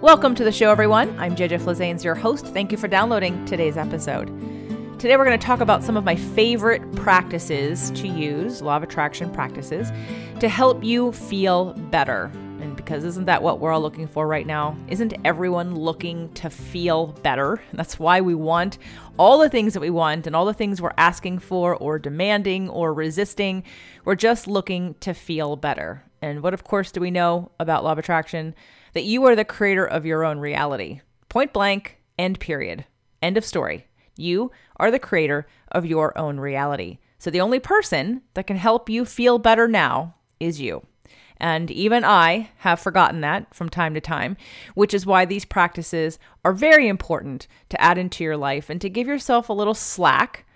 Welcome to the show, everyone. I'm JJ Flizanes, your host. Thank you for downloading today's episode. Today, we're going to talk about some of my favorite practices to use, law of attraction practices, to help you feel better. And because isn't that what we're all looking for right now? Isn't everyone looking to feel better? That's why we want all the things that we want and all the things we're asking for or demanding or resisting. We're just looking to feel better. And what, of course, do we know about law of attraction? That you are the creator of your own reality. Point blank, end period. End of story. You are the creator of your own reality. So the only person that can help you feel better now is you. And even I have forgotten that from time to time, which is why these practices are very important to add into your life and to give yourself a little slack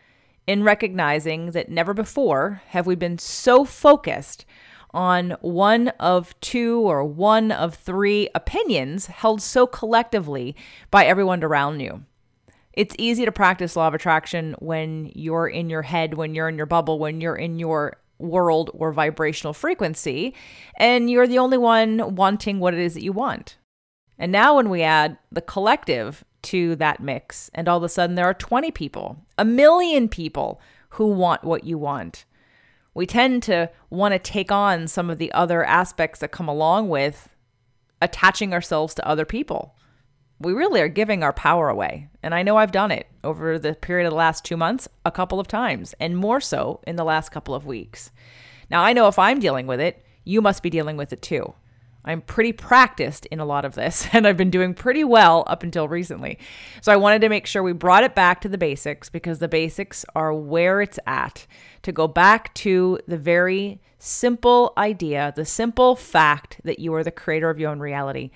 in recognizing that never before have we been so focused on one of two or one of three opinions held so collectively by everyone around you. It's easy to practice law of attraction when you're in your head, when you're in your bubble, when you're in your world or vibrational frequency, and you're the only one wanting what it is that you want. And now when we add the collective to that mix, and all of a sudden there are 20 people, 1 million people who want what you want, we tend to want to take on some of the other aspects that come along with attaching ourselves to other people. We really are giving our power away. And I know I've done it over the period of the last 2 months a couple of times, and more so in the last couple of weeks. Now, I know if I'm dealing with it, you must be dealing with it too. I'm pretty practiced in a lot of this, and I've been doing pretty well up until recently. So I wanted to make sure we brought it back to the basics, because the basics are where it's at. To go back to the very simple idea, the simple fact that you are the creator of your own reality,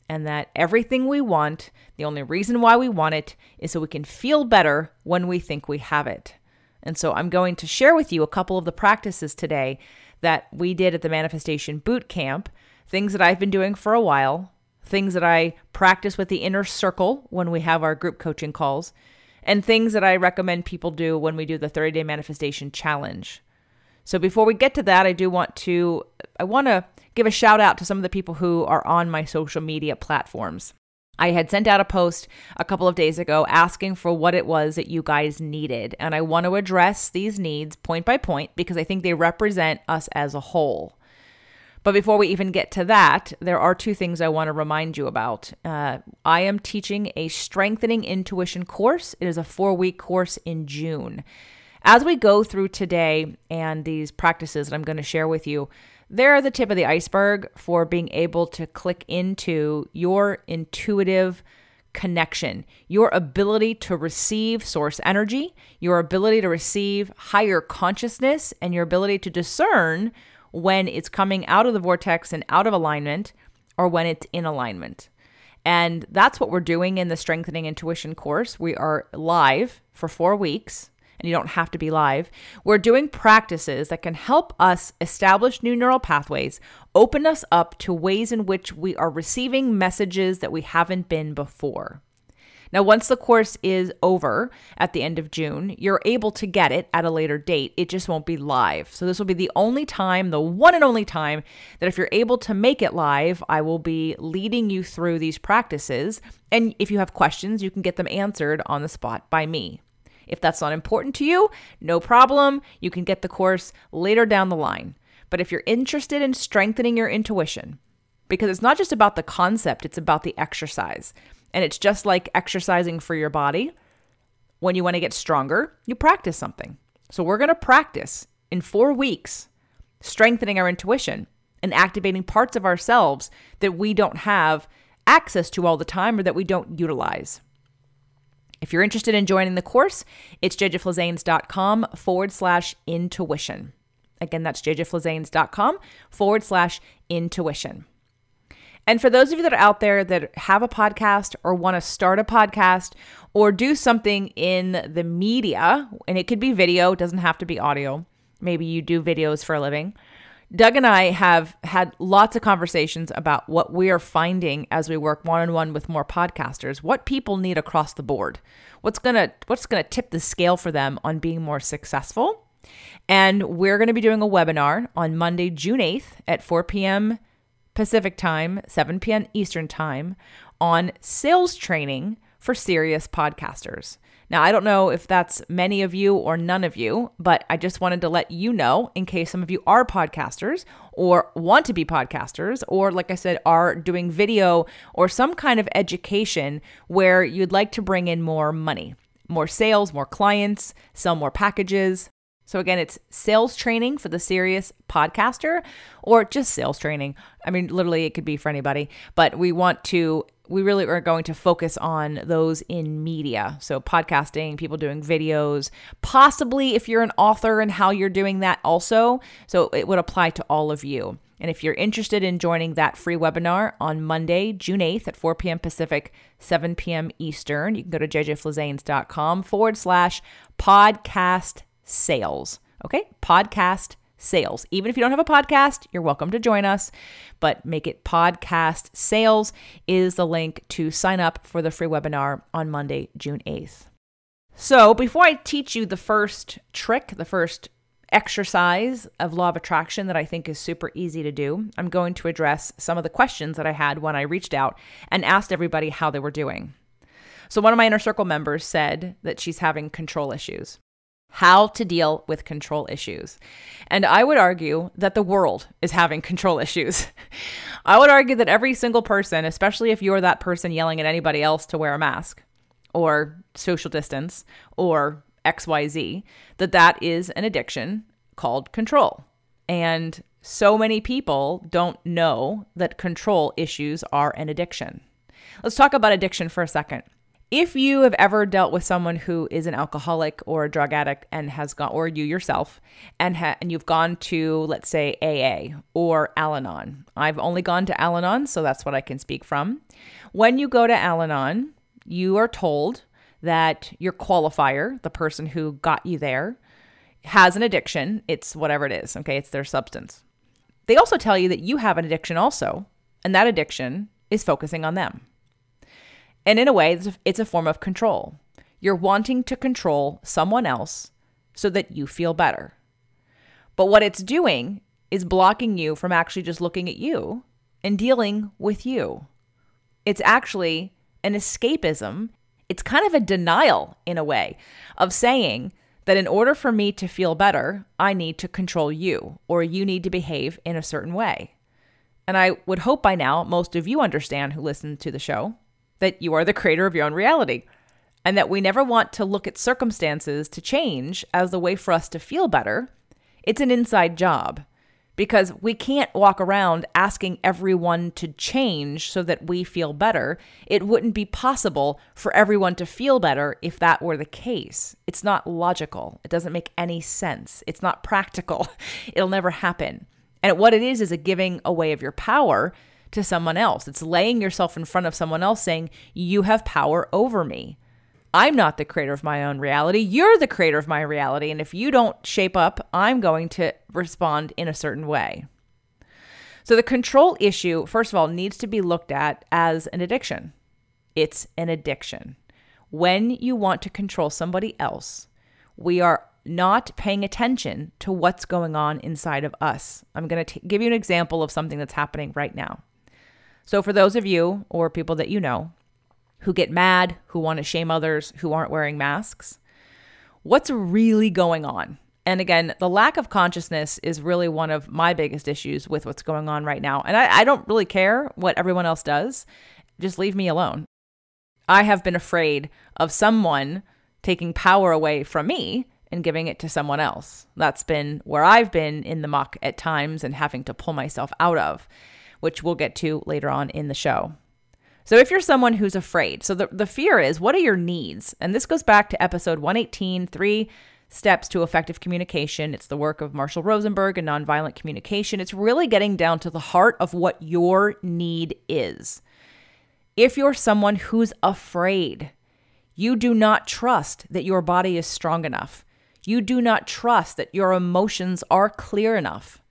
and that everything we want, the only reason why we want it is so we can feel better when we think we have it. And so I'm going to share with you a couple of the practices today that we did at the Manifestation Boot Camp, things that I've been doing for a while, things that I practice with the inner circle when we have our group coaching calls, and things that I recommend people do when we do the 30-day manifestation challenge. So before we get to that, I want to give a shout out to some of the people who are on my social media platforms. I had sent out a post a couple of days ago asking for what it was that you guys needed. And I want to address these needs point by point because I think they represent us as a whole. But before we even get to that, there are two things I want to remind you about. I am teaching a Strengthening Intuition course. It is a 4-week course in June. As we go through today and these practices that I'm going to share with you, they're the tip of the iceberg for being able to click into your intuitive connection, your ability to receive source energy, your ability to receive higher consciousness, and your ability to discern when it's coming out of the vortex and out of alignment or when it's in alignment. And that's what we're doing in the Strengthening Intuition course. We are live for 4 weeks. And you don't have to be live. We're doing practices that can help us establish new neural pathways, open us up to ways in which we are receiving messages that we haven't been before. Now, once the course is over at the end of June, you're able to get it at a later date. It just won't be live. So this will be the only time, the one and only time, that if you're able to make it live, I will be leading you through these practices. And if you have questions, you can get them answered on the spot by me. If that's not important to you, no problem. You can get the course later down the line. But if you're interested in strengthening your intuition, because it's not just about the concept, it's about the exercise. And it's just like exercising for your body. When you want to get stronger, you practice something. So we're going to practice in 4 weeks, strengthening our intuition and activating parts of ourselves that we don't have access to all the time or that we don't utilize. If you're interested in joining the course, it's jjflizanes.com/intuition. Again, that's jjflizanes.com/intuition. And for those of you that are out there that have a podcast or want to start a podcast or do something in the media, and it could be video, it doesn't have to be audio. Maybe you do videos for a living. Doug and I have had lots of conversations about what we are finding as we work one-on-one with more podcasters, what people need across the board, what's gonna tip the scale for them on being more successful. And we're going to be doing a webinar on Monday, June 8th at 4 p.m. Pacific time, 7 p.m. Eastern time on sales training for serious podcasters. Now, I don't know if that's many of you or none of you, but I just wanted to let you know in case some of you are podcasters or want to be podcasters, or like I said, are doing video or some kind of education where you'd like to bring in more money, more sales, more clients, sell more packages. So again, it's sales training for the serious podcaster or just sales training. I mean, literally it could be for anybody, but we really are going to focus on those in media. So podcasting, people doing videos, possibly if you're an author and how you're doing that also. So it would apply to all of you. And if you're interested in joining that free webinar on Monday, June 8th at 4 p.m. Pacific, 7 p.m. Eastern, you can go to jjflizanes.com/podcast sales. Okay, podcast sales. Even if you don't have a podcast, you're welcome to join us, but make it podcast sales is the link to sign up for the free webinar on Monday, June 8th. So before I teach you the first trick, the first exercise of law of attraction that I think is super easy to do, I'm going to address some of the questions that I had when I reached out and asked everybody how they were doing. So one of my Inner Circle members said that she's having control issues. How to deal with control issues. And I would argue that the world is having control issues. I would argue that every single person, especially if you're that person yelling at anybody else to wear a mask or social distance or XYZ, that is an addiction called control. And so many people don't know that control issues are an addiction. Let's talk about addiction for a second. If you have ever dealt with someone who is an alcoholic or a drug addict and has gone, or you yourself, and you've gone to, let's say, AA or Al-Anon. I've only gone to Al-Anon, so that's what I can speak from. When you go to Al-Anon, you are told that your qualifier, the person who got you there, has an addiction. It's whatever it is, okay? It's their substance. They also tell you that you have an addiction also, and that addiction is focusing on them. And in a way, it's a form of control. You're wanting to control someone else so that you feel better. But what it's doing is blocking you from actually just looking at you and dealing with you. It's actually an escapism. It's kind of a denial in a way of saying that in order for me to feel better, I need to control you, or you need to behave in a certain way. And I would hope by now most of you understand who listen to the show that you are the creator of your own reality, and that we never want to look at circumstances to change as the way for us to feel better. It's an inside job, because we can't walk around asking everyone to change so that we feel better. It wouldn't be possible for everyone to feel better if that were the case. It's not logical. It doesn't make any sense. It's not practical. It'll never happen. And what it is a giving away of your power to someone else. It's laying yourself in front of someone else saying, you have power over me. I'm not the creator of my own reality. You're the creator of my reality. And if you don't shape up, I'm going to respond in a certain way. So the control issue, first of all, needs to be looked at as an addiction. It's an addiction. When you want to control somebody else, we are not paying attention to what's going on inside of us. I'm going to give you an example of something that's happening right now. So for those of you or people that you know who get mad, who want to shame others who aren't wearing masks, what's really going on? And again, the lack of consciousness is really one of my biggest issues with what's going on right now. And I don't really care what everyone else does. Just leave me alone. I have been afraid of someone taking power away from me and giving it to someone else. That's been where I've been in the muck at times and having to pull myself out of, which we'll get to later on in the show. So if you're someone who's afraid, so the fear is, what are your needs? And this goes back to episode 118, 3 Steps to Effective Communication. It's the work of Marshall Rosenberg and Nonviolent Communication. It's really getting down to the heart of what your need is. If you're someone who's afraid, you do not trust that your body is strong enough. You do not trust that your emotions are clear enough.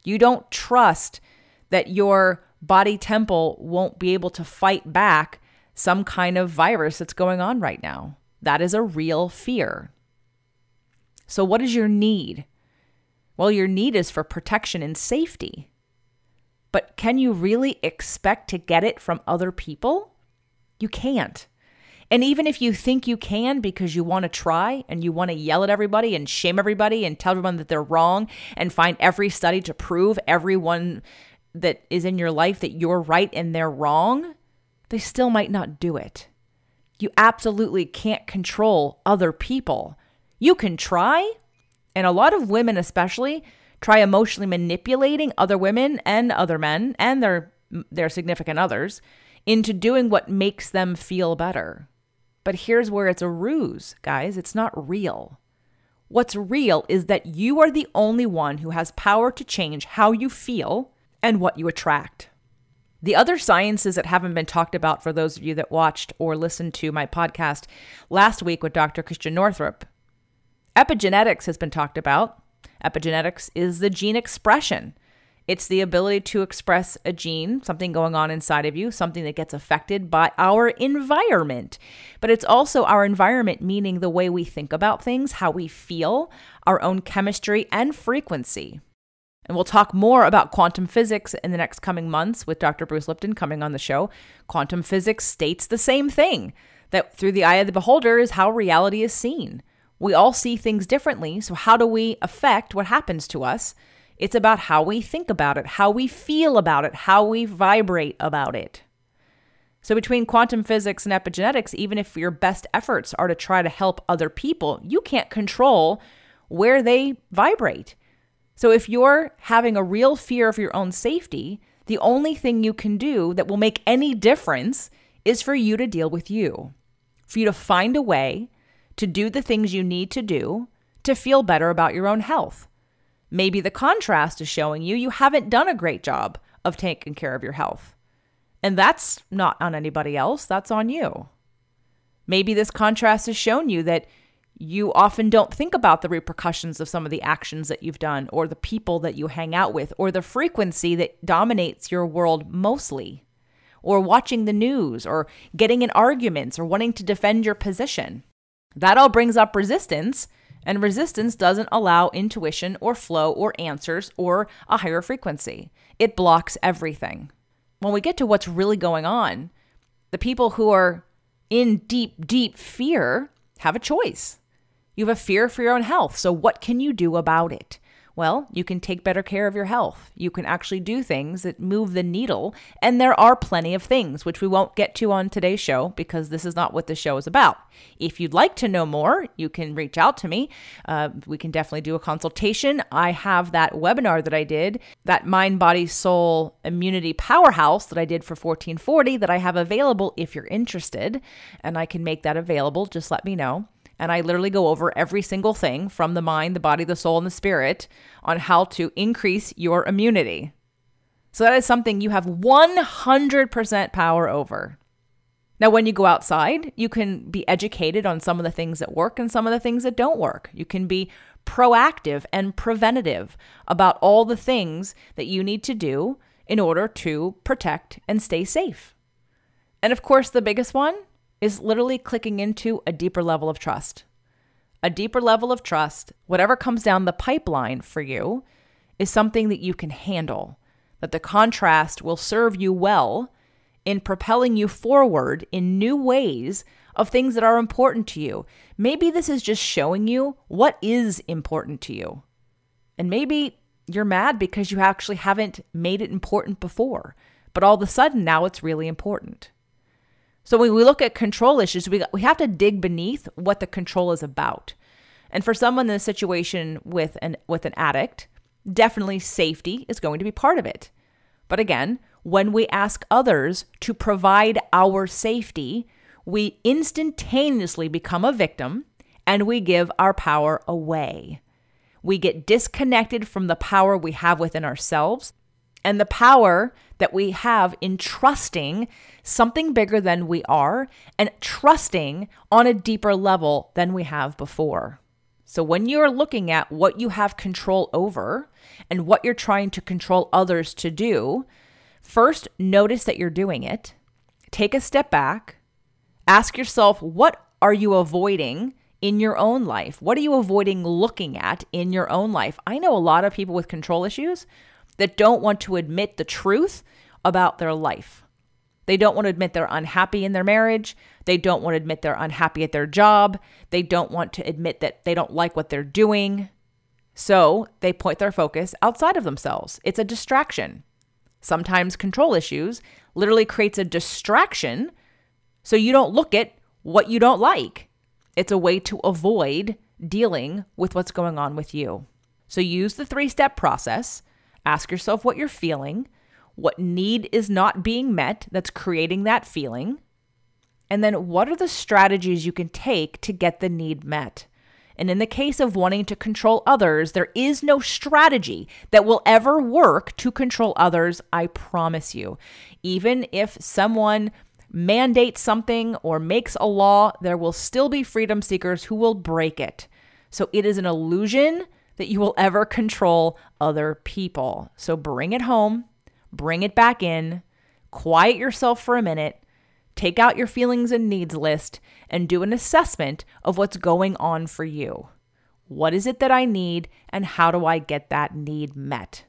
You don't trust that your body temple won't be able to fight back some kind of virus that's going on right now. That is a real fear. So what is your need? Well, your need is for protection and safety. But can you really expect to get it from other people? You can't. And even if you think you can because you want to try and you want to yell at everybody and shame everybody and tell everyone that they're wrong and find every study to prove everyone that is in your life that you're right and they're wrong, they still might not do it. You absolutely can't control other people. You can try, and a lot of women especially try emotionally manipulating other women and other men and their significant others into doing what makes them feel better. But here's where it's a ruse, guys. It's not real. What's real is that you are the only one who has power to change how you feel and what you attract. The other sciences that haven't been talked about for those of you that watched or listened to my podcast last week with Dr. Christian Northrup, epigenetics has been talked about. Epigenetics is the gene expression. It's the ability to express a gene, something going on inside of you, something that gets affected by our environment. But it's also our environment, meaning the way we think about things, how we feel, our own chemistry and frequency. And we'll talk more about quantum physics in the next coming months with Dr. Bruce Lipton coming on the show. Quantum physics states the same thing, that through the eye of the beholder is how reality is seen. We all see things differently, so how do we affect what happens to us? It's about how we think about it, how we feel about it, how we vibrate about it. So between quantum physics and epigenetics, even if your best efforts are to try to help other people, you can't control where they vibrate. So if you're having a real fear of your own safety, the only thing you can do that will make any difference is for you to deal with you, for you to find a way to do the things you need to do to feel better about your own health. Maybe the contrast is showing you haven't done a great job of taking care of your health. And that's not on anybody else, that's on you. Maybe this contrast has shown you that you often don't think about the repercussions of some of the actions that you've done, or the people that you hang out with, or the frequency that dominates your world mostly, or watching the news, or getting in arguments, or wanting to defend your position. That all brings up resistance, and resistance doesn't allow intuition or flow or answers or a higher frequency. It blocks everything. When we get to what's really going on, the people who are in deep, deep fear have a choice. You have a fear for your own health. So what can you do about it? Well, you can take better care of your health. You can actually do things that move the needle. And there are plenty of things, which we won't get to on today's show because this is not what the show is about. If you'd like to know more, you can reach out to me. We can definitely do a consultation. I have that webinar that I did, that Mind, Body, Soul Immunity Powerhouse that I did for 1440 that I have available if you're interested. And I can make that available. Just let me know. And I literally go over every single thing from the mind, the body, the soul, and the spirit on how to increase your immunity. So that is something you have 100% power over. Now, when you go outside, you can be educated on some of the things that work and some of the things that don't work. You can be proactive and preventative about all the things that you need to do in order to protect and stay safe. And of course, the biggest one is literally clicking into a deeper level of trust. A deeper level of trust, whatever comes down the pipeline for you, is something that you can handle, that the contrast will serve you well in propelling you forward in new ways of things that are important to you. Maybe this is just showing you what is important to you. And maybe you're mad because you actually haven't made it important before, but all of a sudden now it's really important. So when we look at control issues, we have to dig beneath what the control is about. And for someone in a situation with an addict, definitely safety is going to be part of it. But again, when we ask others to provide our safety, we instantaneously become a victim and we give our power away. We get disconnected from the power we have within ourselves and the power that we have in trusting something bigger than we are and trusting on a deeper level than we have before. So when you're looking at what you have control over and what you're trying to control others to do, first notice that you're doing it. Take a step back. Ask yourself, what are you avoiding in your own life? What are you avoiding looking at in your own life? I know a lot of people with control issues that don't want to admit the truth about their life. They don't want to admit they're unhappy in their marriage. They don't want to admit they're unhappy at their job. They don't want to admit that they don't like what they're doing. So they point their focus outside of themselves. It's a distraction. Sometimes control issues literally creates a distraction so you don't look at what you don't like. It's a way to avoid dealing with what's going on with you. So use the 3-step process. Ask yourself what you're feeling, what need is not being met that's creating that feeling, and then what are the strategies you can take to get the need met. And in the case of wanting to control others, there is no strategy that will ever work to control others, I promise you. Even if someone mandates something or makes a law, there will still be freedom seekers who will break it. So it is an illusion that you will ever control other people. So bring it home, bring it back in, quiet yourself for a minute, take out your feelings and needs list, and do an assessment of what's going on for you. What is it that I need, and how do I get that need met?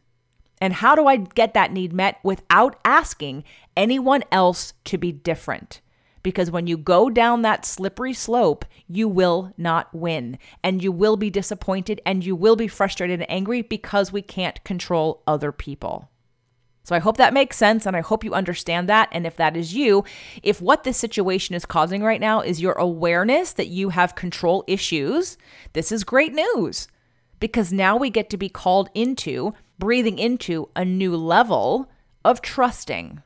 And how do I get that need met without asking anyone else to be different? Because when you go down that slippery slope, you will not win, and you will be disappointed, and you will be frustrated and angry because we can't control other people. So I hope that makes sense, and I hope you understand that. And if that is you, if what this situation is causing right now is your awareness that you have control issues, this is great news, because now we get to be called into breathing into a new level of trusting.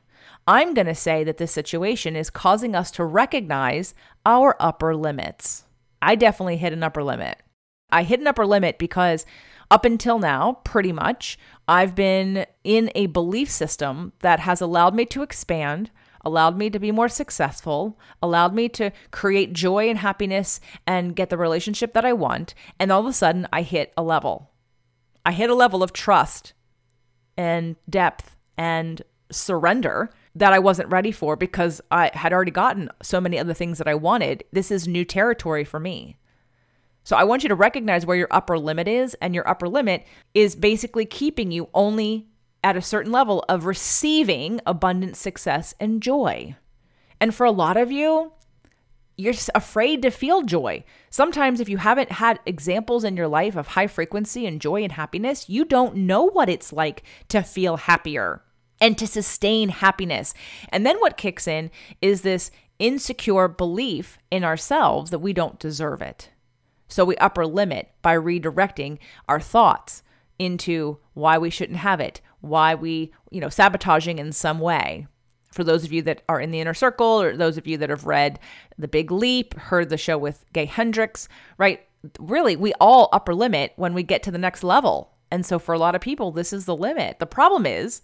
I'm going to say that this situation is causing us to recognize our upper limits. I definitely hit an upper limit. I hit an upper limit because up until now, pretty much, I've been in a belief system that has allowed me to expand, allowed me to be more successful, allowed me to create joy and happiness and get the relationship that I want. And all of a sudden, I hit a level. I hit a level of trust and depth and surrender that I wasn't ready for because I had already gotten so many other things that I wanted. This is new territory for me. So I want you to recognize where your upper limit is, and your upper limit is basically keeping you only at a certain level of receiving abundant success and joy. And for a lot of you, you're afraid to feel joy. Sometimes if you haven't had examples in your life of high frequency and joy and happiness, you don't know what it's like to feel happier and to sustain happiness. And then what kicks in is this insecure belief in ourselves that we don't deserve it. So we upper limit by redirecting our thoughts into why we shouldn't have it, why we, sabotaging in some way. For those of you that are in the inner circle, or those of you that have read The Big Leap, heard the show with Gay Hendricks, right? Really, we all upper limit when we get to the next level. And so for a lot of people, this is the limit. The problem is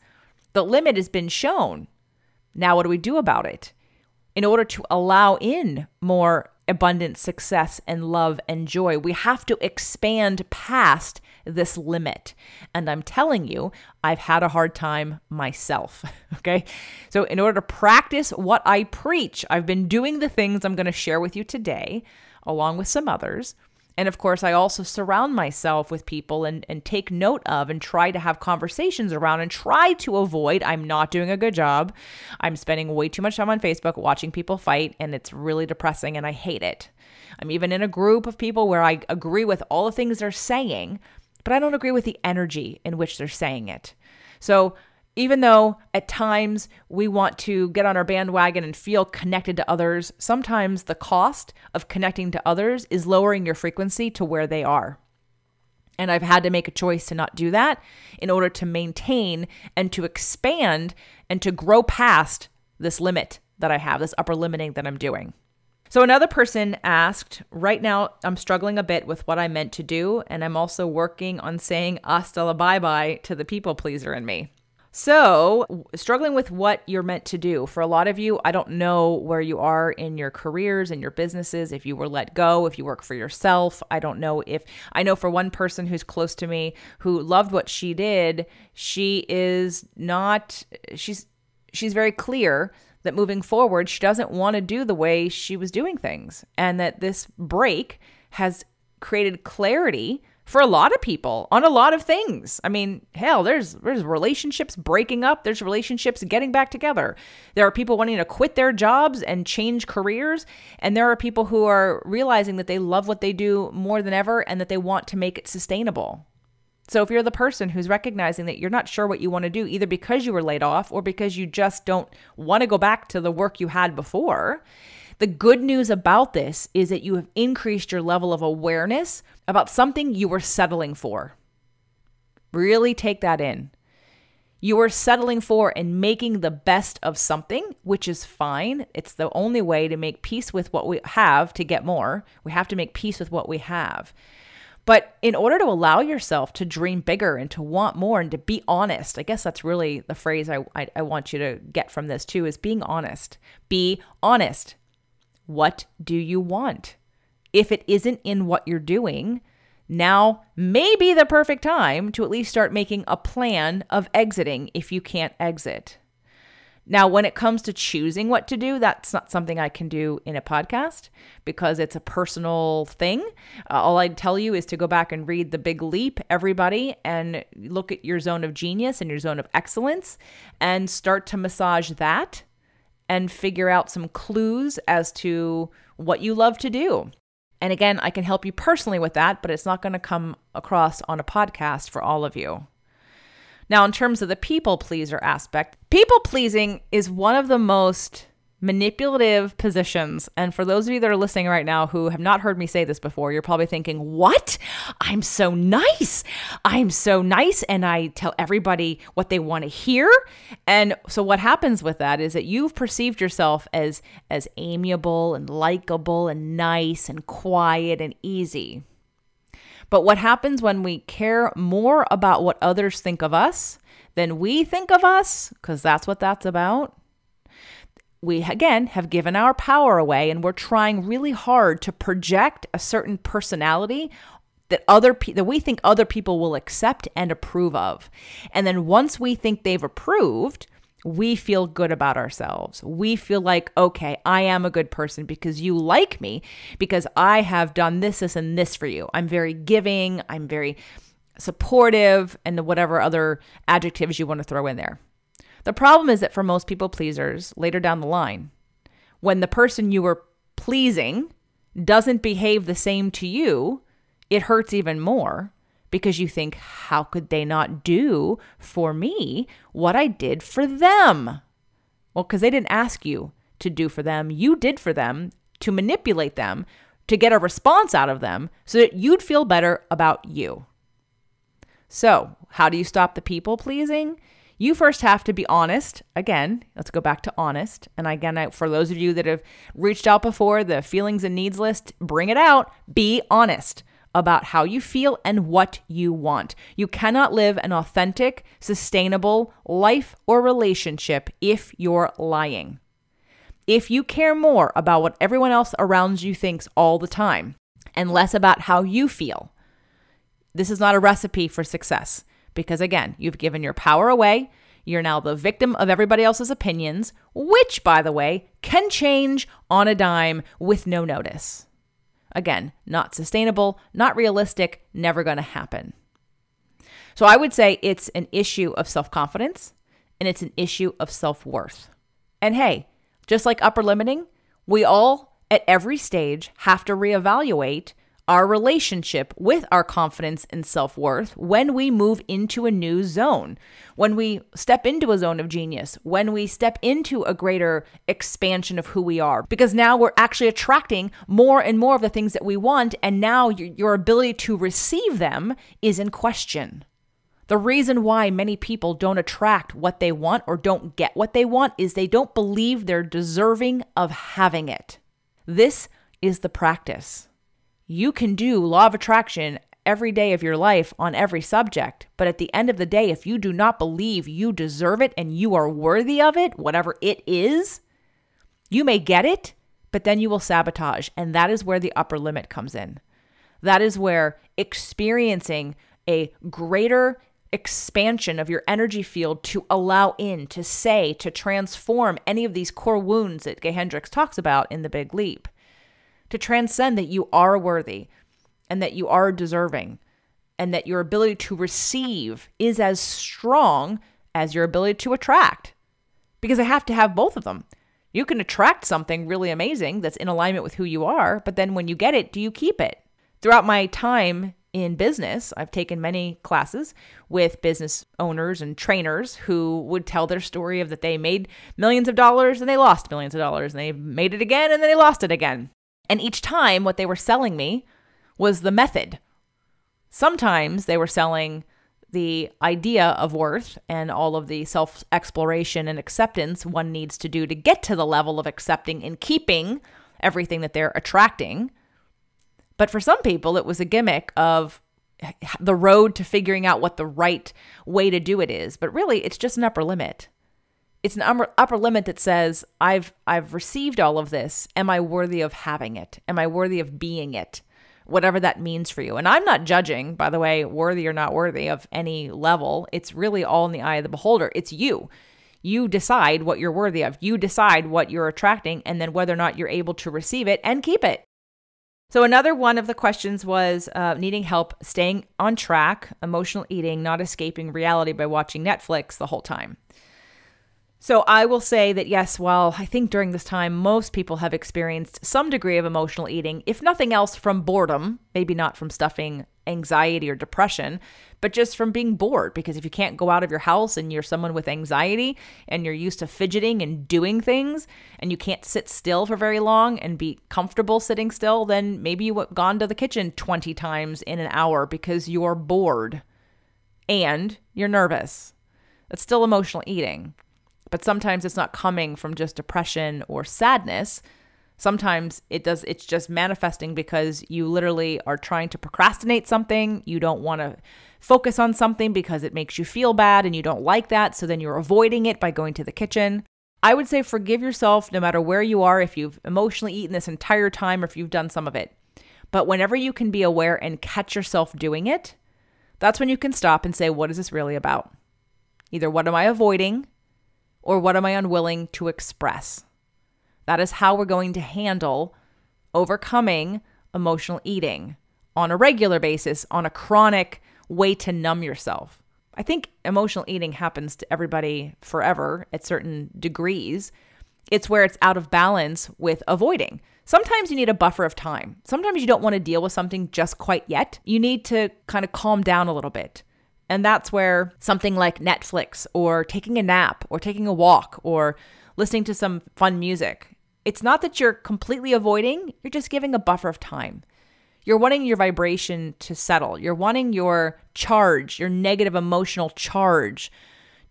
the limit has been shown. Now, what do we do about it? In order to allow in more abundant success and love and joy, we have to expand past this limit. And I'm telling you, I've had a hard time myself. Okay. So in order to practice what I preach, I've been doing the things I'm going to share with you today, along with some others. And of course, I also surround myself with people and take note of and try to have conversations around and try to avoid. I'm not doing a good job. I'm spending way too much time on Facebook watching people fight, and it's really depressing, and I hate it. I'm even in a group of people where I agree with all the things they're saying, but I don't agree with the energy in which they're saying it. So even though at times we want to get on our bandwagon and feel connected to others, sometimes the cost of connecting to others is lowering your frequency to where they are. And I've had to make a choice to not do that in order to maintain and to expand and to grow past this limit that I have, this upper limiting that I'm doing. So another person asked, right now I'm struggling a bit with what I meant to do, and I'm also working on saying hasta la bye-bye to the people pleaser in me. So struggling with what you're meant to do. For a lot of you, I don't know where you are in your careers and your businesses, if you were let go, if you work for yourself. I don't know I know for one person who's close to me who loved what she did, she's very clear that moving forward, she doesn't want to do the way she was doing things. And that this break has created clarity for a lot of people on a lot of things. I mean, hell, there's relationships breaking up. There's relationships getting back together. There are people wanting to quit their jobs and change careers. And there are people who are realizing that they love what they do more than ever and that they want to make it sustainable. So if you're the person who's recognizing that you're not sure what you want to do, either because you were laid off or because you just don't want to go back to the work you had before, the good news about this is that you have increased your level of awareness about something you were settling for. Really take that in. You were settling for and making the best of something, which is fine. It's the only way to make peace with what we have to get more. We have to make peace with what we have. But in order to allow yourself to dream bigger and to want more and to be honest, I guess that's really the phrase I want you to get from this too, is being honest. Be honest. What do you want? If it isn't in what you're doing, now may be the perfect time to at least start making a plan of exiting if you can't exit. Now, when it comes to choosing what to do, that's not something I can do in a podcast because it's a personal thing. All I'd tell you is to go back and read The Big Leap, everybody, and look at your zone of genius and your zone of excellence and start to massage that and figure out some clues as to what you love to do. And again, I can help you personally with that, but it's not going to come across on a podcast for all of you. Now, in terms of the people pleaser aspect, people pleasing is one of the most manipulative positions. And for those of you that are listening right now who have not heard me say this before, you're probably thinking, what? I'm so nice. I'm so nice. And I tell everybody what they want to hear. And so what happens with that is that you've perceived yourself as amiable and likable and nice and quiet and easy. But what happens when we care more about what others think of us than we think of us, because that's what that's about, we, again, have given our power away and we're trying really hard to project a certain personality that we think other people will accept and approve of. And then once we think they've approved, we feel good about ourselves. We feel like, okay, I am a good person because you like me, because I have done this, this, and this for you. I'm very giving, I'm very supportive, and whatever other adjectives you want to throw in there. The problem is that for most people pleasers, later down the line, when the person you were pleasing doesn't behave the same to you, it hurts even more. Because you think, how could they not do for me what I did for them? Well, because they didn't ask you to do for them. You did for them to manipulate them, to get a response out of them so that you'd feel better about you. So how do you stop the people pleasing? You first have to be honest. Again, let's go back to honest. And again, for those of you that have reached out before, the feelings and needs list, bring it out. Be honest about how you feel and what you want. You cannot live an authentic, sustainable life or relationship if you're lying. If you care more about what everyone else around you thinks all the time and less about how you feel, this is not a recipe for success. Because again, you've given your power away. You're now the victim of everybody else's opinions, which, by the way, can change on a dime with no notice. Again, not sustainable, not realistic, never going to happen. So I would say it's an issue of self-confidence and it's an issue of self-worth. And hey, just like upper limiting, we all at every stage have to reevaluate our relationship with our confidence and self-worth when we move into a new zone, when we step into a zone of genius, when we step into a greater expansion of who we are, because now we're actually attracting more and more of the things that we want, and now your ability to receive them is in question. The reason why many people don't attract what they want or don't get what they want is they don't believe they're deserving of having it. This is the practice. You can do law of attraction every day of your life on every subject, but at the end of the day, if you do not believe you deserve it and you are worthy of it, whatever it is, you may get it, but then you will sabotage. And that is where the upper limit comes in. That is where experiencing a greater expansion of your energy field to allow in, to say, to transform any of these core wounds that Gay Hendricks talks about in The Big Leap. To transcend that you are worthy and that you are deserving and that your ability to receive is as strong as your ability to attract. Because I have to have both of them. You can attract something really amazing that's in alignment with who you are, but then when you get it, do you keep it? Throughout my time in business, I've taken many classes with business owners and trainers who would tell their story of that they made millions of dollars and they lost millions of dollars, and they made it again and then they lost it again. And each time what they were selling me was the method. Sometimes they were selling the idea of worth and all of the self-exploration and acceptance one needs to do to get to the level of accepting and keeping everything that they're attracting. But for some people, it was a gimmick of the road to figuring out what the right way to do it is. But really, it's just an upper limit. It's an upper limit that says, I've received all of this. Am I worthy of having it? Am I worthy of being it? Whatever that means for you. And I'm not judging, by the way, worthy or not worthy of any level. It's really all in the eye of the beholder. It's you. You decide what you're worthy of. You decide what you're attracting, and then whether or not you're able to receive it and keep it. So another one of the questions was needing help staying on track, emotional eating, not escaping reality by watching Netflix the whole time. So I will say that yes, while I think during this time, most people have experienced some degree of emotional eating, if nothing else from boredom, maybe not from stuffing anxiety or depression, but just from being bored. Because if you can't go out of your house and you're someone with anxiety and you're used to fidgeting and doing things and you can't sit still for very long and be comfortable sitting still, then maybe you've gone to the kitchen 20 times in an hour because you're bored and you're nervous. That's still emotional eating. But sometimes it's not coming from just depression or sadness. Sometimes it's just manifesting because you literally are trying to procrastinate something. You don't want to focus on something because it makes you feel bad and you don't like that. So then you're avoiding it by going to the kitchen. I would say forgive yourself no matter where you are, if you've emotionally eaten this entire time or if you've done some of it. But whenever you can be aware and catch yourself doing it, that's when you can stop and say, what is this really about? Either what am I avoiding? Or what am I unwilling to express? That is how we're going to handle overcoming emotional eating on a regular basis, on a chronic way to numb yourself. I think emotional eating happens to everybody forever at certain degrees. It's where it's out of balance with avoiding. Sometimes you need a buffer of time. Sometimes you don't want to deal with something just quite yet. You need to kind of calm down a little bit. And that's where something like Netflix or taking a nap or taking a walk or listening to some fun music, it's not that you're completely avoiding, you're just giving a buffer of time. You're wanting your vibration to settle. You're wanting your charge, your negative emotional charge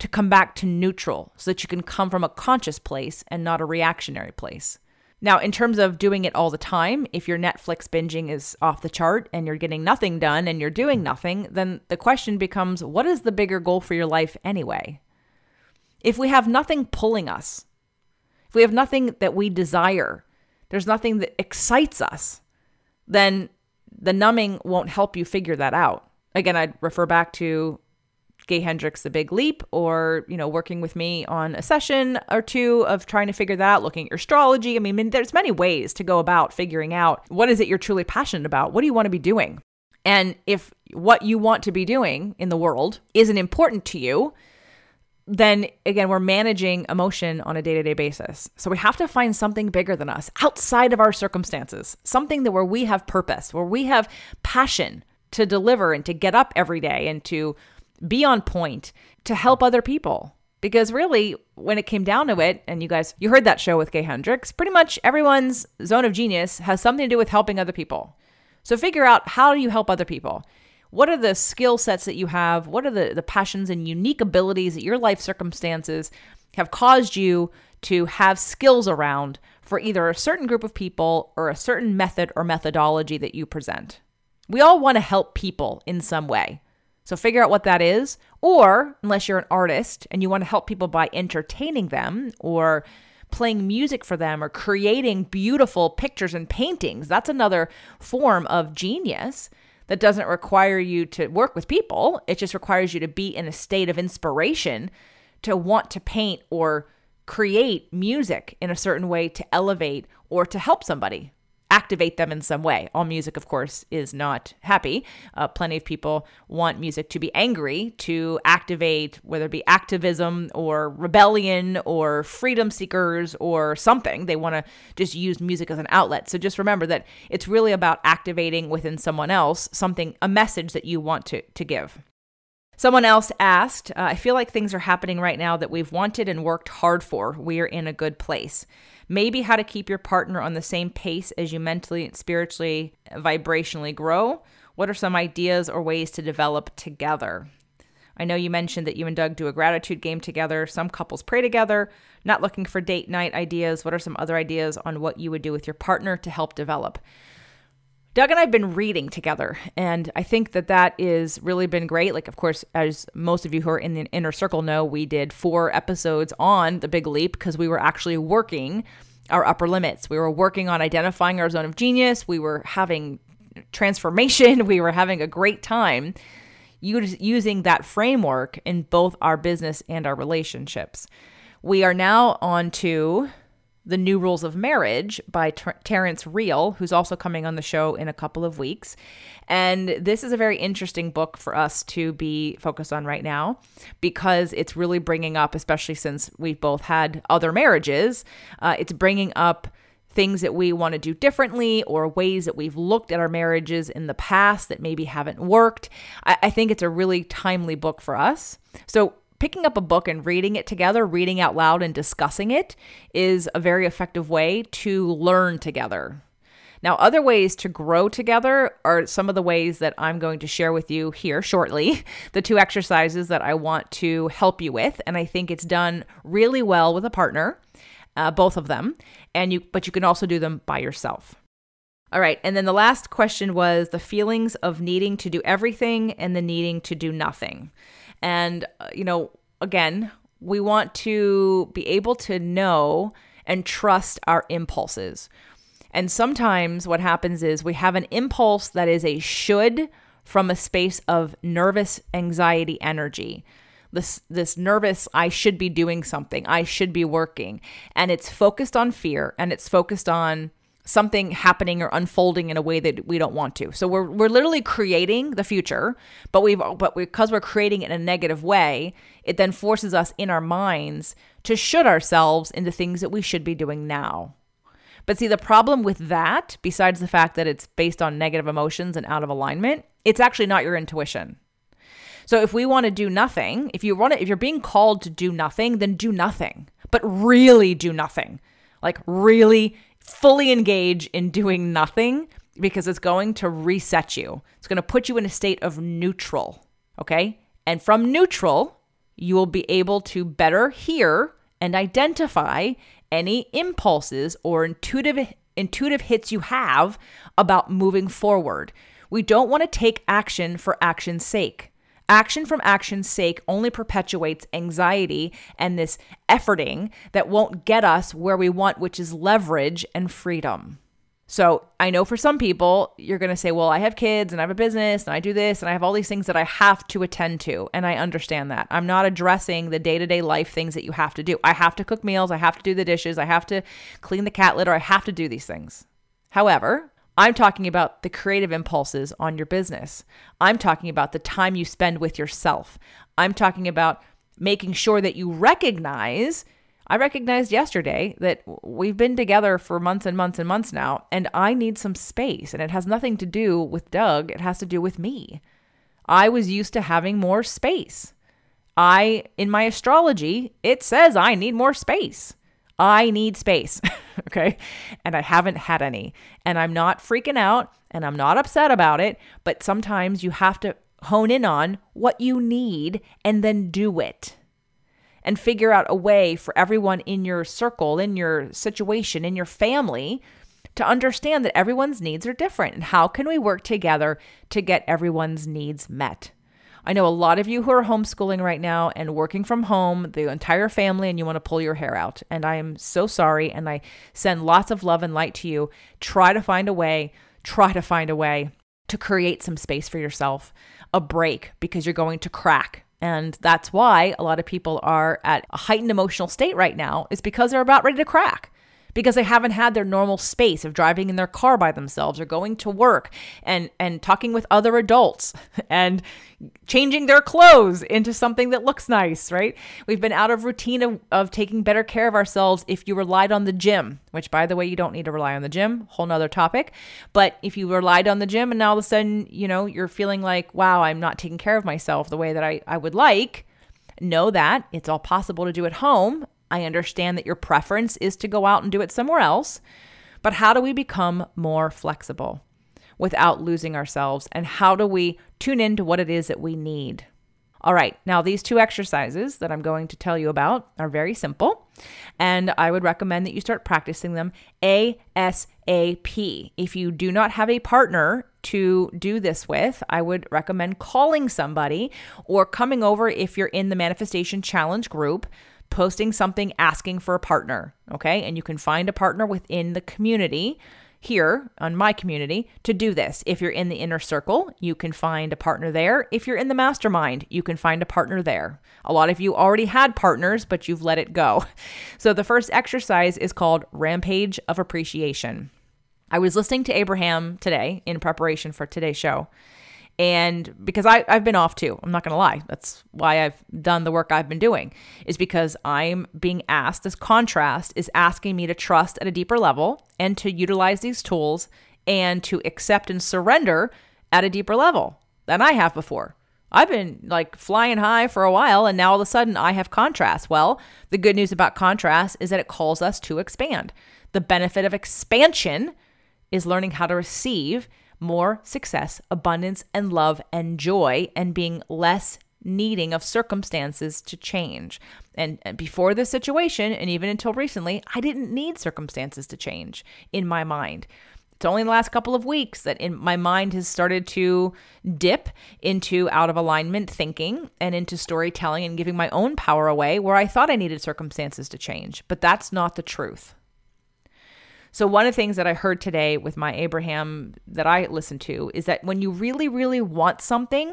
to come back to neutral so that you can come from a conscious place and not a reactionary place. Now, in terms of doing it all the time, if your Netflix binging is off the chart and you're getting nothing done and you're doing nothing, then the question becomes, what is the bigger goal for your life anyway? If we have nothing pulling us, if we have nothing that we desire, there's nothing that excites us, then the numbing won't help you figure that out. Again, I'd refer back to Gay Hendricks' The Big Leap, or, working with me on a session or two of trying to figure that out, looking at your astrology. I mean, there's many ways to go about figuring out what is it you're truly passionate about? What do you want to be doing? And if what you want to be doing in the world isn't important to you, then again, we're managing emotion on a day-to-day basis. So we have to find something bigger than us, outside of our circumstances, something that where we have purpose, where we have passion to deliver and to get up every day and to be on point, to help other people. Because really, when it came down to it, and you heard that show with Gay Hendricks, pretty much everyone's zone of genius has something to do with helping other people. So figure out, how do you help other people? What are the skill sets that you have? What are the passions and unique abilities that your life circumstances have caused you to have skills around for either a certain group of people or a certain method or methodology that you present? We all want to help people in some way. So figure out what that is, or unless you're an artist and you want to help people by entertaining them or playing music for them or creating beautiful pictures and paintings, that's another form of genius that doesn't require you to work with people. It just requires you to be in a state of inspiration to want to paint or create music in a certain way to elevate or to help somebody. activate them in some way. All music, of course, is not happy. Plenty of people want music to be angry, to activate, whether it be activism or rebellion or freedom seekers or something. They want to just use music as an outlet. So just remember that it's really about activating within someone else something, a message that you want to give. Someone else asked, I feel like things are happening right now that we've wanted and worked hard for. We're in a good place. Maybe how to keep your partner on the same pace as you mentally, spiritually, vibrationally grow. What are some ideas or ways to develop together? I know you mentioned that you and Doug do a gratitude game together. Some couples pray together. Not looking for date night ideas. What are some other ideas on what you would do with your partner to help develop? Doug and I have been reading together, and I think that is really been great. Like, of course, as most of you who are in the inner circle know, we did 4 episodes on The Big Leap because we were actually working our upper limits. We were working on identifying our zone of genius. We were having transformation. We were having a great time using that framework in both our business and our relationships. We are now on to The New Rules of Marriage by Terrence Real, who's also coming on the show in a couple of weeks. And this is a very interesting book for us to be focused on right now because it's really bringing up, especially since we've both had other marriages, it's bringing up things that we want to do differently or ways that we've looked at our marriages in the past that maybe haven't worked. I think it's a really timely book for us. So picking up a book and reading it together, reading out loud and discussing it is a very effective way to learn together. Now, other ways to grow together are some of the ways that I'm going to share with you here shortly, the 2 exercises that I want to help you with. And I think it's done really well with a partner, both of them, but you can also do them by yourself. All right. And then the last question was the feelings of needing to do everything and the needing to do nothing. And, again, we want to be able to know and trust our impulses. And sometimes what happens is we have an impulse that is a should from a space of nervous anxiety energy. This nervous, I should be doing something, I should be working. And it's focused on fear and it's focused on something happening or unfolding in a way that we don't want to. So we're literally creating the future, but because we're creating it in a negative way, it then forces us in our minds to should ourselves into things that we should be doing now. But see, the problem with that, besides the fact that it's based on negative emotions and out of alignment, it's actually not your intuition. So if we want to do nothing, if you're being called to do nothing, then do nothing, but really do nothing. Like really fully engage in doing nothing because it's going to reset you. It's going to put you in a state of neutral, okay? And from neutral, you will be able to better hear and identify any impulses or intuitive hits you have about moving forward. We don't want to take action for action's sake. Action from action's sake only perpetuates anxiety and this efforting that won't get us where we want, which is leverage and freedom. So I know for some people, you're going to say, well, I have kids and I have a business and I do this and I have all these things that I have to attend to. And I understand that. I'm not addressing the day-to-day life things that you have to do. I have to cook meals. I have to do the dishes. I have to clean the cat litter. I have to do these things. However, I'm talking about the creative impulses on your business. I'm talking about the time you spend with yourself. I'm talking about making sure that you recognize. I recognized yesterday that we've been together for months and months and months now, and I need some space. And it has nothing to do with Doug. It has to do with me. I was used to having more space. In my astrology, it says I need more space. I need space, okay? And I haven't had any. And I'm not freaking out and I'm not upset about it, but sometimes you have to hone in on what you need and then do it. And figure out a way for everyone in your circle, in your situation, in your family to understand that everyone's needs are different. And how can we work together to get everyone's needs met? I know a lot of you who are homeschooling right now and working from home, the entire family, and you want to pull your hair out. And I am so sorry. And I send lots of love and light to you. Try to find a way to create some space for yourself, a break, because you're going to crack. And that's why a lot of people are at a heightened emotional state right now, is because they're about ready to crack. because they haven't had their normal space of driving in their car by themselves or going to work and talking with other adults and changing their clothes into something that looks nice, right? We've been out of routine of taking better care of ourselves if you relied on the gym, which, by the way, you don't need to rely on the gym, whole nother topic. But if you relied on the gym and now all of a sudden, you're feeling like, wow, I'm not taking care of myself the way that I would like, know that it's all possible to do at home. I understand that your preference is to go out and do it somewhere else, but how do we become more flexible without losing ourselves? And how do we tune into what it is that we need? All right, now these 2 exercises that I'm going to tell you about are very simple, and I would recommend that you start practicing them ASAP. If you do not have a partner to do this with, I would recommend calling somebody or coming over if you're in the Manifestation Challenge group, posting something asking for a partner, okay? And you can find a partner within the community here on my community to do this. If you're in the inner circle, you can find a partner there. If you're in the mastermind, you can find a partner there. A lot of you already had partners, but you've let it go. So the first exercise is called Rampage of Appreciation. I was listening to Abraham today in preparation for today's show. And because I've been off too, I'm not going to lie. That's why I've done the work I've been doing, is because I'm being asked, this contrast is asking me to trust at a deeper level and to utilize these tools and to accept and surrender at a deeper level than I have before. I've been like flying high for a while, and now all of a sudden I have contrast. Well, the good news about contrast is that it calls us to expand. The benefit of expansion is learning how to receive more success, abundance, and love and joy, and being less needing of circumstances to change. And before this situation, and even until recently, I didn't need circumstances to change in my mind. It's only in the last couple of weeks that my mind has started to dip into out of alignment thinking and into storytelling and giving my own power away, where I thought I needed circumstances to change. But that's not the truth. So one of the things that I heard today with my Abraham that I listened to is that when you really, really want something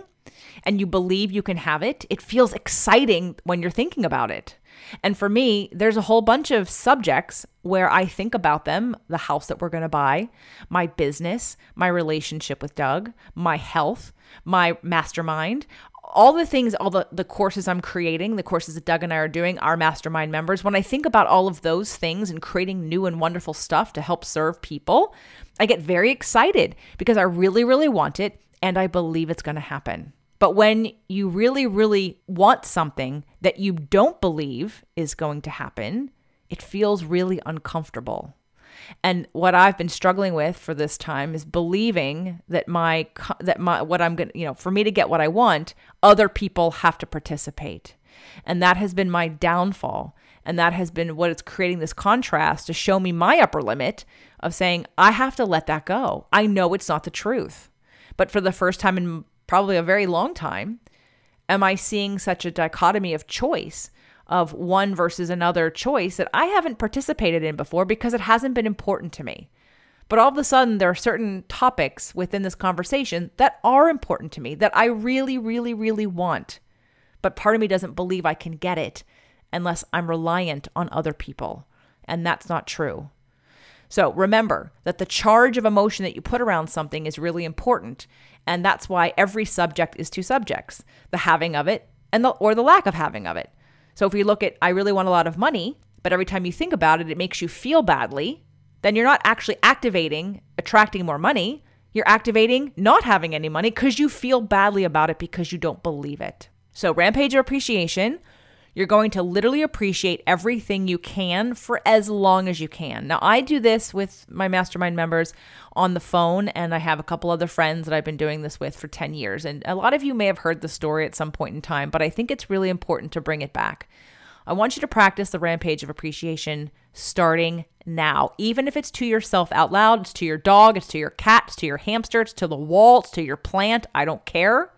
and you believe you can have it, it feels exciting when you're thinking about it. And for me, there's a whole bunch of subjects where I think about them: the house that we're going to buy, my business, my relationship with Doug, my health, my mastermind, all the things, all the courses I'm creating, the courses that Doug and I are doing, our mastermind members. When I think about all of those things and creating new and wonderful stuff to help serve people, I get very excited because I really, really want it and I believe it's going to happen. But when you really, really want something that you don't believe is going to happen, it feels really uncomfortable. And what I've been struggling with for this time is believing that what I'm going to, for me to get what I want, other people have to participate. And that has been my downfall. And that has been what it's creating this contrast to show me my upper limit of saying, I have to let that go. I know it's not the truth. But for the first time in probably a very long time, am I seeing such a dichotomy of choice, of one versus another choice that I haven't participated in before because it hasn't been important to me. But all of a sudden, there are certain topics within this conversation that are important to me, that I really, really, really want. But part of me doesn't believe I can get it unless I'm reliant on other people. And that's not true. So remember that the charge of emotion that you put around something is really important. And that's why every subject is 2 subjects: the having of it or the lack of having of it. So if we look at, I really want a lot of money, but every time you think about it, it makes you feel badly, then you're not actually activating, attracting more money. You're activating not having any money because you feel badly about it because you don't believe it. So Rampage of Appreciation, you're going to literally appreciate everything you can for as long as you can. Now, I do this with my mastermind members on the phone, and I have a couple other friends that I've been doing this with for 10 years. And a lot of you may have heard the story at some point in time, but I think it's really important to bring it back. I want you to practice the Rampage of Appreciation starting now. Even if it's to yourself out loud, it's to your dog, it's to your cat, it's to your hamster, it's to the wall, it's to your plant, I don't care.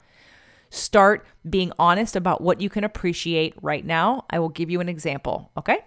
Start being honest about what you can appreciate right now. I will give you an example, okay?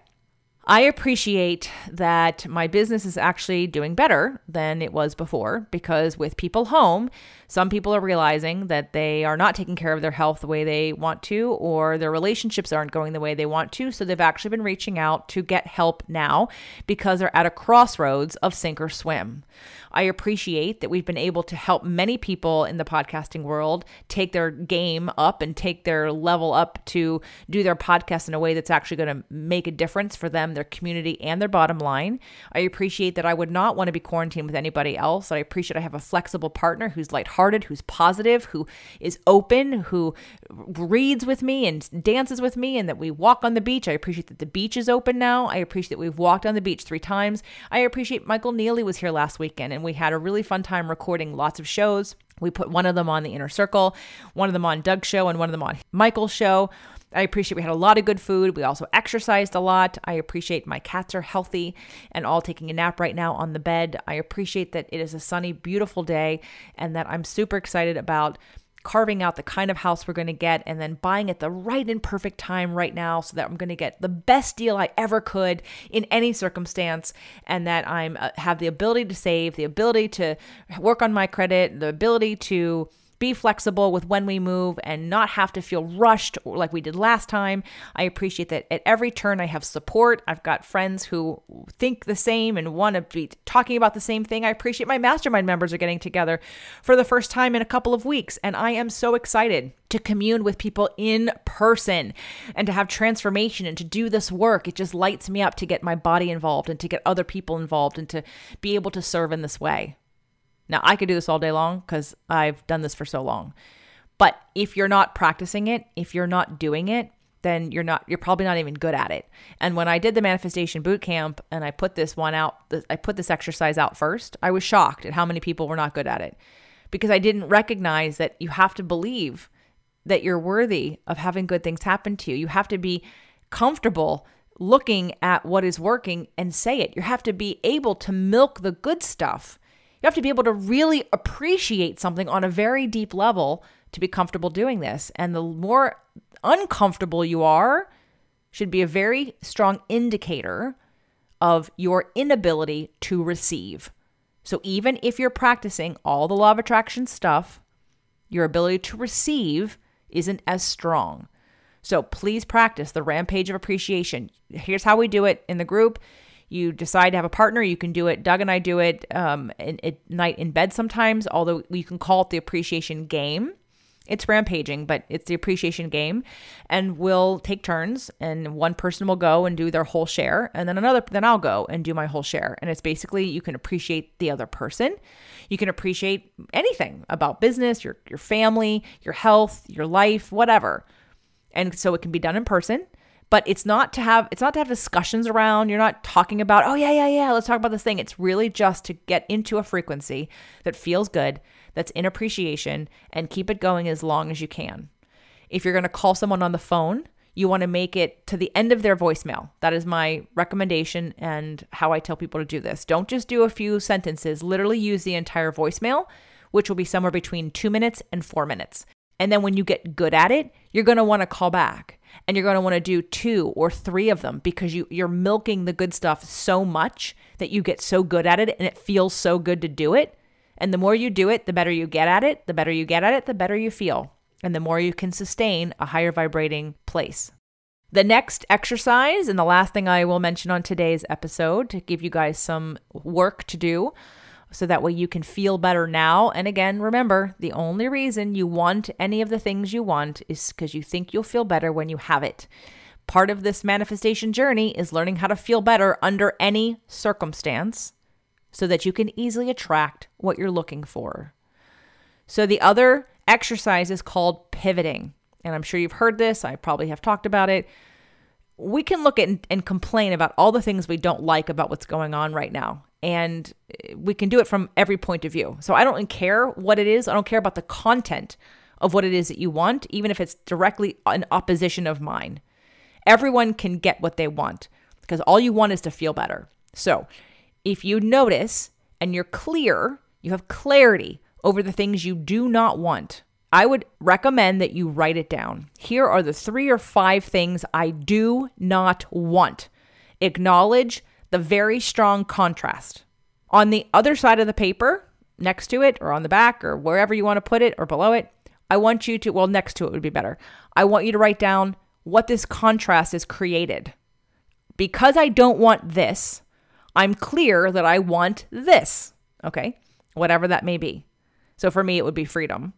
I appreciate that my business is actually doing better than it was before, because with people home, some people are realizing that they are not taking care of their health the way they want to, or their relationships aren't going the way they want to. So they've actually been reaching out to get help now because they're at a crossroads of sink or swim. I appreciate that we've been able to help many people in the podcasting world take their game up and take their level up to do their podcast in a way that's actually going to make a difference for them, their community, and their bottom line. I appreciate that I would not want to be quarantined with anybody else. I appreciate I have a flexible partner who's lighthearted, who's positive, who is open, who reads with me and dances with me, and that we walk on the beach. I appreciate that the beach is open now. I appreciate that we've walked on the beach 3 times. I appreciate Michael Neely was here last weekend, and we had a really fun time recording lots of shows. We put one of them on the Inner Circle, one of them on Doug's show, and one of them on Michael's show. I appreciate we had a lot of good food. We also exercised a lot. I appreciate my cats are healthy and all taking a nap right now on the bed. I appreciate that it is a sunny, beautiful day, and that I'm super excited about carving out the kind of house we're going to get and then buying at the right and perfect time right now so that I'm going to get the best deal I ever could in any circumstance, and that I'm have the ability to save, the ability to work on my credit, the ability to be flexible with when we move and not have to feel rushed like we did last time. I appreciate that at every turn I have support. I've got friends who think the same and want to be talking about the same thing. I appreciate my mastermind members are getting together for the first time in a couple of weeks. And I am so excited to commune with people in person and to have transformation and to do this work. It just lights me up to get my body involved and to get other people involved and to be able to serve in this way. Now, I could do this all day long because I've done this for so long. But if you're not practicing it, if you're not doing it, then you're probably not even good at it. And when I did the manifestation boot camp and I put this exercise out first, I was shocked at how many people were not good at it, because I didn't recognize that you have to believe that you're worthy of having good things happen to you. You have to be comfortable looking at what is working and say it. You have to be able to milk the good stuff. You have to be able to really appreciate something on a very deep level to be comfortable doing this. And the more uncomfortable you are should be a very strong indicator of your inability to receive. So even if you're practicing all the law of attraction stuff, your ability to receive isn't as strong. So please practice the rampage of appreciation. Here's how we do it in the group. You decide to have a partner, you can do it. Doug and I do it at night in bed sometimes, although you can call it the appreciation game. It's rampaging, but it's the appreciation game. And we'll take turns, and one person will go and do their whole share, and then I'll go and do my whole share. And it's basically, you can appreciate the other person. You can appreciate anything about business, your family, your health, your life, whatever. And so it can be done in person. But it's not to have discussions around. You're not talking about, oh, yeah, let's talk about this thing. It's really just to get into a frequency that feels good, that's in appreciation, and keep it going as long as you can. If you're going to call someone on the phone, you want to make it to the end of their voicemail. That is my recommendation and how I tell people to do this. Don't just do a few sentences. Literally use the entire voicemail, which will be somewhere between 2 minutes and 4 minutes. And then when you get good at it, you're going to want to call back. And you're going to want to do 2 or 3 of them, because you're milking the good stuff so much that you get so good at it and it feels so good to do it. And the more you do it, the better you get at it. The better you get at it, the better you feel. And the more you can sustain a higher vibrating place. The next exercise, and the last thing I will mention on today's episode to give you guys some work to do, so that way you can feel better now. And again, remember, the only reason you want any of the things you want is because you think you'll feel better when you have it. Part of this manifestation journey is learning how to feel better under any circumstance so that you can easily attract what you're looking for. So the other exercise is called pivoting. And I'm sure you've heard this. I probably have talked about it. We can look at and complain about all the things we don't like about what's going on right now. And we can do it from every point of view. So I don't care what it is. I don't care about the content of what it is that you want, even if it's directly in opposition of mine. Everyone can get what they want because all you want is to feel better. So if you notice and you're clear, you have clarity over the things you do not want, I would recommend that you write it down. Here are the 3 or 5 things I do not want. Acknowledge the very strong contrast. On the other side of the paper, next to it or on the back or wherever you want to put it or below it, I want you to, well, next to it would be better. I want you to write down what this contrast is created. Because I don't want this, I'm clear that I want this, okay? Whatever that may be. So for me, it would be freedom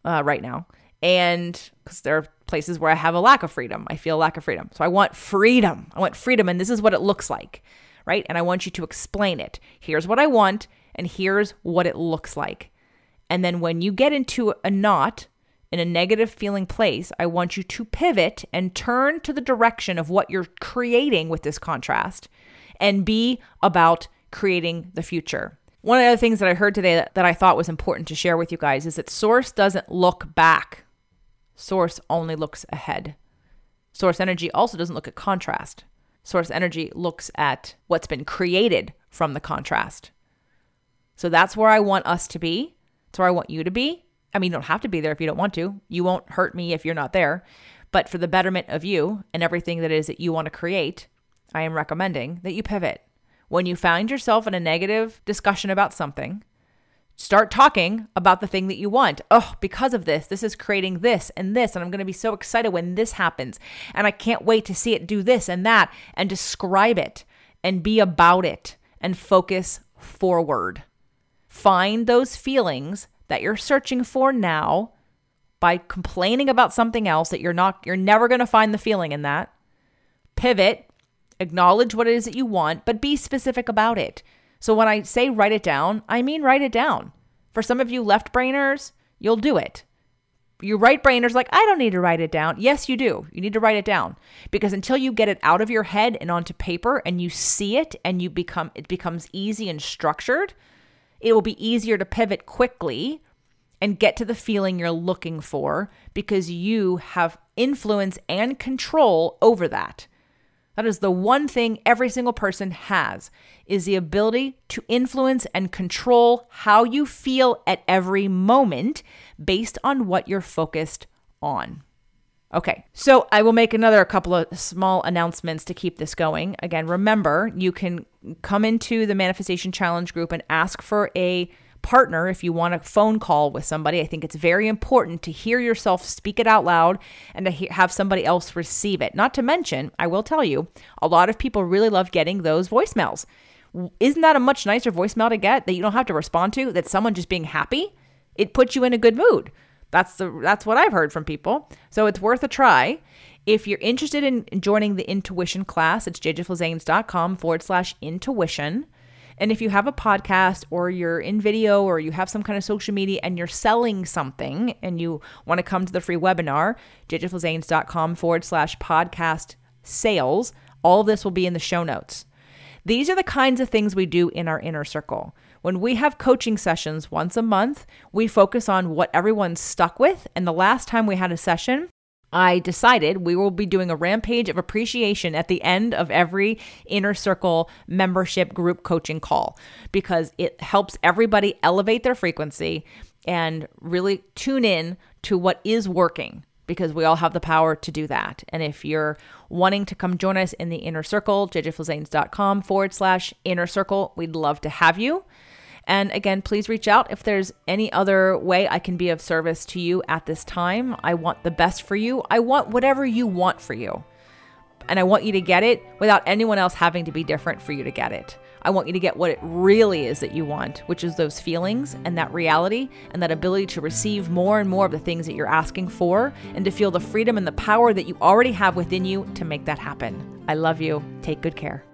right now. And because there are places where I have a lack of freedom. I feel a lack of freedom. So I want freedom. I want freedom, and this is what it looks like, right? And I want you to explain it. Here's what I want, and here's what it looks like. And then when you get into a knot, in a negative feeling place, I want you to pivot and turn to the direction of what you're creating with this contrast and be about creating the future. One of the other things that I heard today that I thought was important to share with you guys is that Source doesn't look back. Source only looks ahead. Source energy also doesn't look at contrast. Source energy looks at what's been created from the contrast. So that's where I want us to be. That's where I want you to be. I mean, you don't have to be there if you don't want to. You won't hurt me if you're not there. But for the betterment of you and everything that is that you want to create, I am recommending that you pivot. When you find yourself in a negative discussion about something, start talking about the thing that you want. Oh, because of this is creating this, and I'm going to be so excited when this happens. And I can't wait to see it do this and that, and describe it and be about it and focus forward. Find those feelings that you're searching for now by complaining about something else that you're never going to find the feeling in that. Pivot, acknowledge what it is that you want, but be specific about it. So when I say write it down, I mean write it down. For some of you left brainers, you'll do it. You right brainers like, I don't need to write it down. Yes, you do. You need to write it down, because until you get it out of your head and onto paper and you see it and it becomes easy and structured, it will be easier to pivot quickly and get to the feeling you're looking for, because you have influence and control over that. That is the one thing every single person has, is the ability to influence and control how you feel at every moment based on what you're focused on. Okay, so I will make a couple of small announcements to keep this going. Again, remember, you can come into the Manifestation Challenge group and ask for a partner if you want a phone call with somebody. I think it's very important to hear yourself speak it out loud and to have somebody else receive it. Not to mention, I will tell you, a lot of people really love getting those voicemails. Isn't that a much nicer voicemail to get that you don't have to respond to? That's someone just being happy? It puts you in a good mood. That's what I've heard from people. So it's worth a try. If you're interested in joining the intuition class, it's jjflizanes.com/intuition. And if you have a podcast or you're in video or you have some kind of social media and you're selling something and you want to come to the free webinar, jjflizanes.com/podcast sales, all of this will be in the show notes. These are the kinds of things we do in our inner circle. When we have coaching sessions once a month, we focus on what everyone's stuck with. And the last time we had a session, I decided we will be doing a rampage of appreciation at the end of every inner circle membership group coaching call, because it helps everybody elevate their frequency and really tune in to what is working, because we all have the power to do that. And if you're wanting to come join us in the inner circle, jjflizanes.com/inner circle, we'd love to have you. And again, please reach out if there's any other way I can be of service to you at this time. I want the best for you. I want whatever you want for you. And I want you to get it without anyone else having to be different for you to get it. I want you to get what it really is that you want, which is those feelings and that reality and that ability to receive more and more of the things that you're asking for, and to feel the freedom and the power that you already have within you to make that happen. I love you. Take good care.